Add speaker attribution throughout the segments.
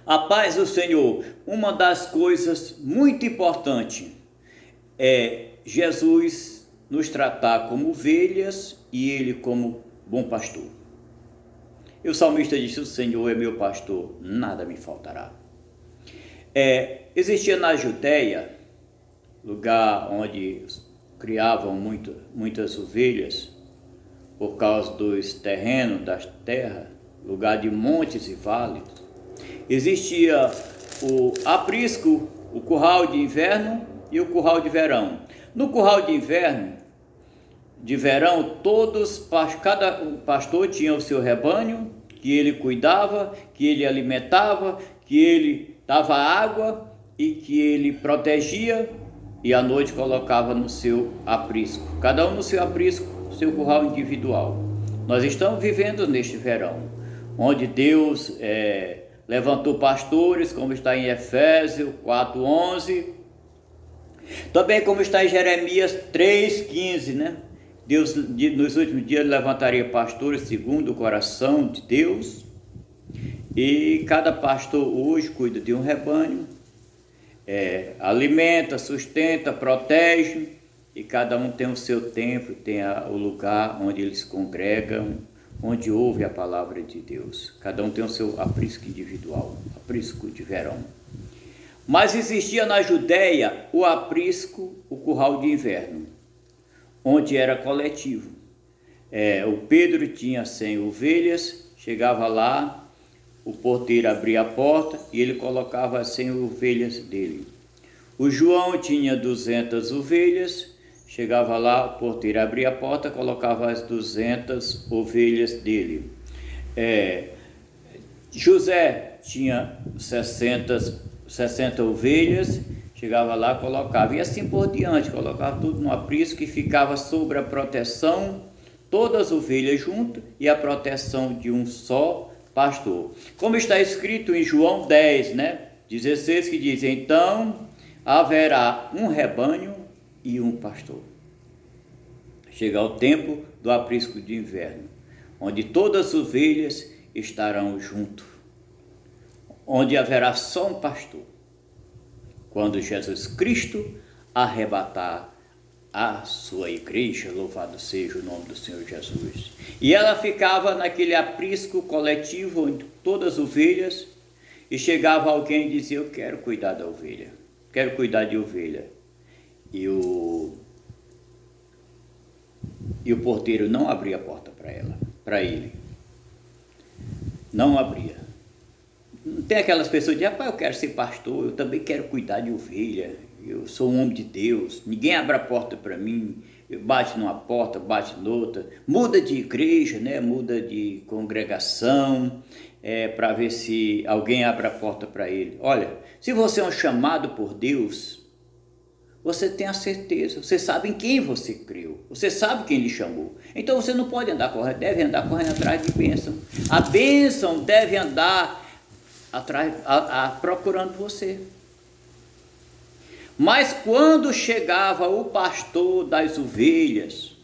Speaker 1: A paz do Senhor, uma das coisas muito importantes é Jesus nos tratar como ovelhas e Ele como bom pastor. E o salmista disse: o Senhor é meu pastor, nada me faltará. Existia na Judéia, lugar onde criavam muitas ovelhas, por causa dos terrenos, das terras, lugar de montes e vales. Existia o aprisco, o curral de inverno e o curral de verão. No curral de verão, cada pastor tinha o seu rebanho, que ele cuidava, que ele alimentava, que ele dava água e que ele protegia, e à noite colocava no seu aprisco. Cada um no seu aprisco, seu curral individual. Nós estamos vivendo neste verão, onde Deus levantou pastores, como está em Efésios 4:11, também como está em Jeremias 3:15, né? Deus nos últimos dias levantaria pastores segundo o coração de Deus, e cada pastor hoje cuida de um rebanho, alimenta, sustenta, protege, e cada um tem o seu templo, tem o lugar onde eles congregam, onde ouve a palavra de Deus. Cada um tem o seu aprisco individual, aprisco de verão. Mas existia na Judéia o aprisco, o curral de inverno, onde era coletivo. O Pedro tinha 100 ovelhas, chegava lá, o porteiro abria a porta e ele colocava as 100 ovelhas dele. O João tinha 200 ovelhas, chegava lá, o porteiro abria a porta, colocava as 200 ovelhas dele. José tinha 60 ovelhas, chegava lá, colocava, e assim por diante, colocava tudo no aprisco, que ficava sob a proteção, todas as ovelhas juntas, e a proteção de um só pastor. Como está escrito em João 10, 16, que diz: então haverá um rebanho e um pastor. Chega o tempo do aprisco de inverno, onde todas as ovelhas estarão junto, onde haverá só um pastor, quando Jesus Cristo arrebatar a sua igreja. Louvado seja o nome do Senhor Jesus. E ela ficava naquele aprisco coletivo, onde todas as ovelhas, e chegava alguém e dizia: eu quero cuidar da ovelha, quero cuidar de ovelha. E o porteiro não abria a porta para ele. Não abria. Não tem aquelas pessoas que dizem: rapaz, eu quero ser pastor, eu também quero cuidar de ovelha, eu sou um homem de Deus, ninguém abre a porta para mim, eu bate numa porta, bate noutra, muda de igreja, muda de congregação, para ver se alguém abre a porta para ele. Olha, se você é um chamado por Deus, você tem a certeza, você sabe em quem você creu, você sabe quem lhe chamou. Então você não pode andar correndo, deve andar correndo atrás de bênção. A bênção deve andar atrás, procurando você. Mas quando chegava o pastor das ovelhas,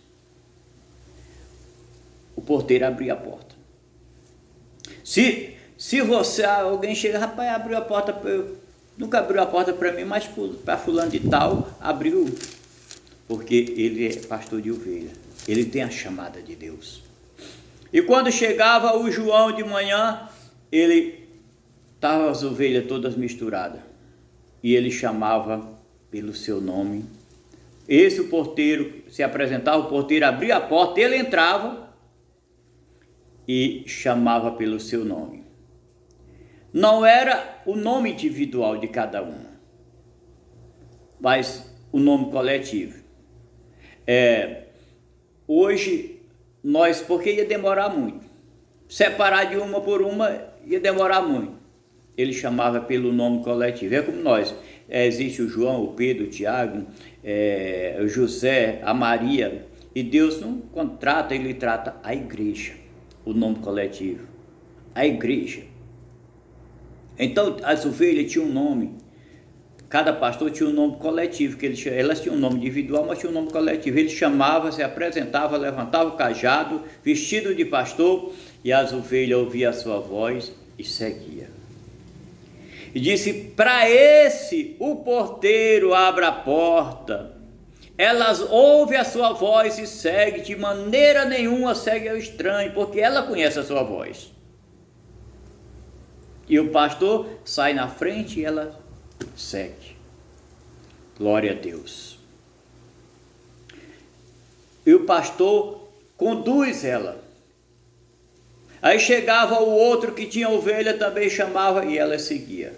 Speaker 1: o porteiro abria a porta. Se alguém chega: rapaz, abriu a porta, nunca abriu a porta para mim, mas para fulano de tal abriu, porque ele é pastor de ovelha, ele tem a chamada de Deus. E quando chegava o João de manhã, ele estava as ovelhas todas misturadas, e ele chamava pelo seu nome. Esse o porteiro se apresentava, o porteiro abria a porta, ele entrava e chamava pelo seu nome. Não era o nome individual de cada um, mas o nome coletivo. Hoje, porque ia demorar muito, separar de uma por uma ia demorar muito, ele chamava pelo nome coletivo. É como nós, existe o João, o Pedro, o Tiago, o José, a Maria, e Deus não contrata, ele trata a igreja, o nome coletivo, a igreja. Então as ovelhas tinham um nome, cada pastor tinha um nome coletivo, elas tinham um nome individual, mas tinha um nome coletivo. Ele chamava, se apresentava, levantava o cajado, vestido de pastor, e as ovelhas ouviam a sua voz e seguia. E disse: para esse o porteiro abre a porta. Elas ouvem a sua voz e seguem, de maneira nenhuma segue ao estranho, porque ela conhece a sua voz. E o pastor sai na frente e ela segue. Glória a Deus. E o pastor conduz ela. Aí chegava o outro que tinha ovelha, também chamava e ela seguia.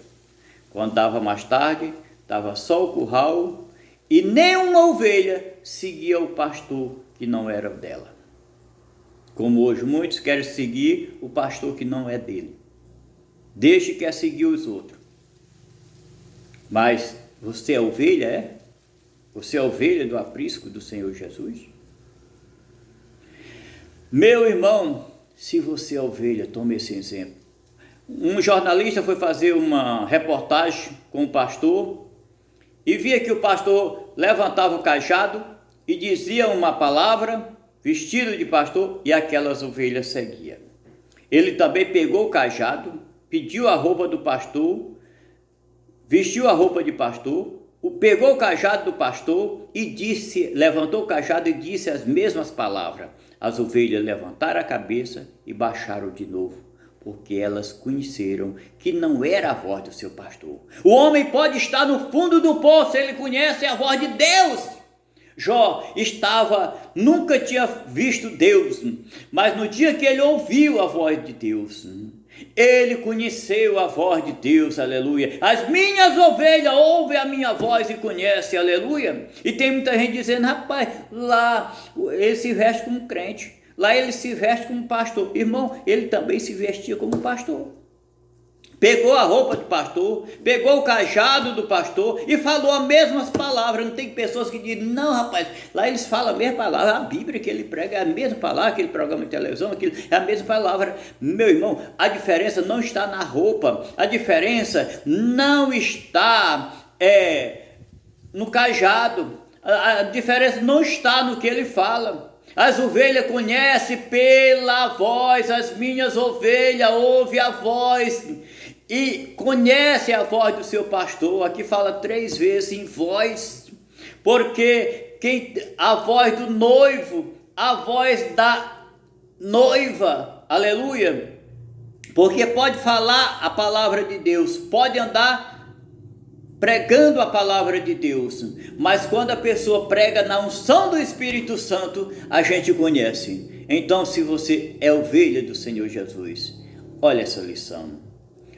Speaker 1: Quando dava mais tarde, estava só o curral e nenhuma ovelha seguia o pastor que não era dela. Como hoje muitos querem seguir o pastor que não é dele. Deixe que quer seguir os outros. Mas você é ovelha, é? Você é ovelha do aprisco do Senhor Jesus? Meu irmão, se você é ovelha, tome esse exemplo. Um jornalista foi fazer uma reportagem com o pastor e via que o pastor levantava o cajado e dizia uma palavra, vestido de pastor, e aquelas ovelhas seguiam. Ele também pegou o cajado, pediu a roupa do pastor, vestiu a roupa de pastor, pegou o cajado do pastor e disse, levantou o cajado e disse as mesmas palavras. As ovelhas levantaram a cabeça e baixaram de novo, porque elas conheceram que não era a voz do seu pastor. O homem pode estar no fundo do poço, ele conhece a voz de Deus. Jó nunca tinha visto Deus, mas no dia que ele ouviu a voz de Deus, ele conheceu a voz de Deus, aleluia. As minhas ovelhas ouvem a minha voz e conhecem, aleluia. E tem muita gente dizendo: rapaz, lá ele se veste como crente, lá ele se veste como pastor. Irmão, ele também se vestia como pastor. Pegou a roupa do pastor, pegou o cajado do pastor e falou as mesmas palavras. Não tem pessoas que dizem: não, rapaz, lá eles falam a mesma palavra. A Bíblia que ele prega é a mesma palavra, aquele programa de televisão, é a mesma palavra. Meu irmão, a diferença não está na roupa, a diferença não está no cajado, a diferença não está no que ele fala. As ovelhas conhecem pela voz, as minhas ovelhas ouvem a voz e conhecem a voz do seu pastor. Aqui fala 3 vezes em voz, porque a voz do noivo, a voz da noiva, aleluia, porque pode falar a palavra de Deus, pode andar pregando a palavra de Deus, mas quando a pessoa prega na unção do Espírito Santo, a gente conhece. Então, se você é ovelha do Senhor Jesus, olha essa lição,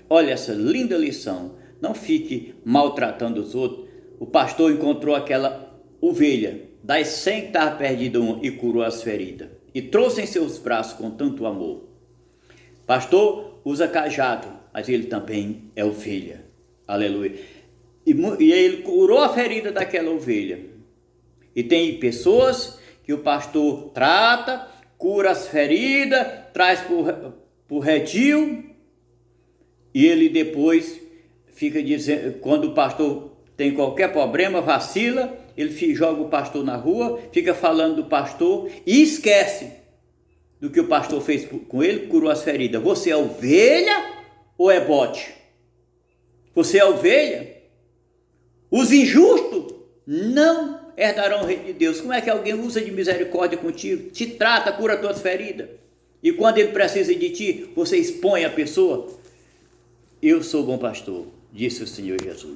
Speaker 1: olha essa linda lição. Não fique maltratando os outros. O pastor encontrou aquela ovelha das 100 que estavam perdidas e curou as feridas e trouxe em seus braços com tanto amor. Pastor usa cajado, mas ele também é ovelha, aleluia. E ele curou a ferida daquela ovelha. E tem pessoas que o pastor trata, cura as feridas, traz para o redil, e ele depois fica dizendo, quando o pastor tem qualquer problema, vacila, ele joga o pastor na rua, fica falando do pastor e esquece do que o pastor fez com ele, curou as feridas. Você é ovelha ou é bote? Você é ovelha? Os injustos não herdarão o reino de Deus. Como é que alguém usa de misericórdia contigo, te trata, cura as tuas feridas, e quando ele precisa de ti, você expõe a pessoa? Eu sou bom pastor, disse o Senhor Jesus.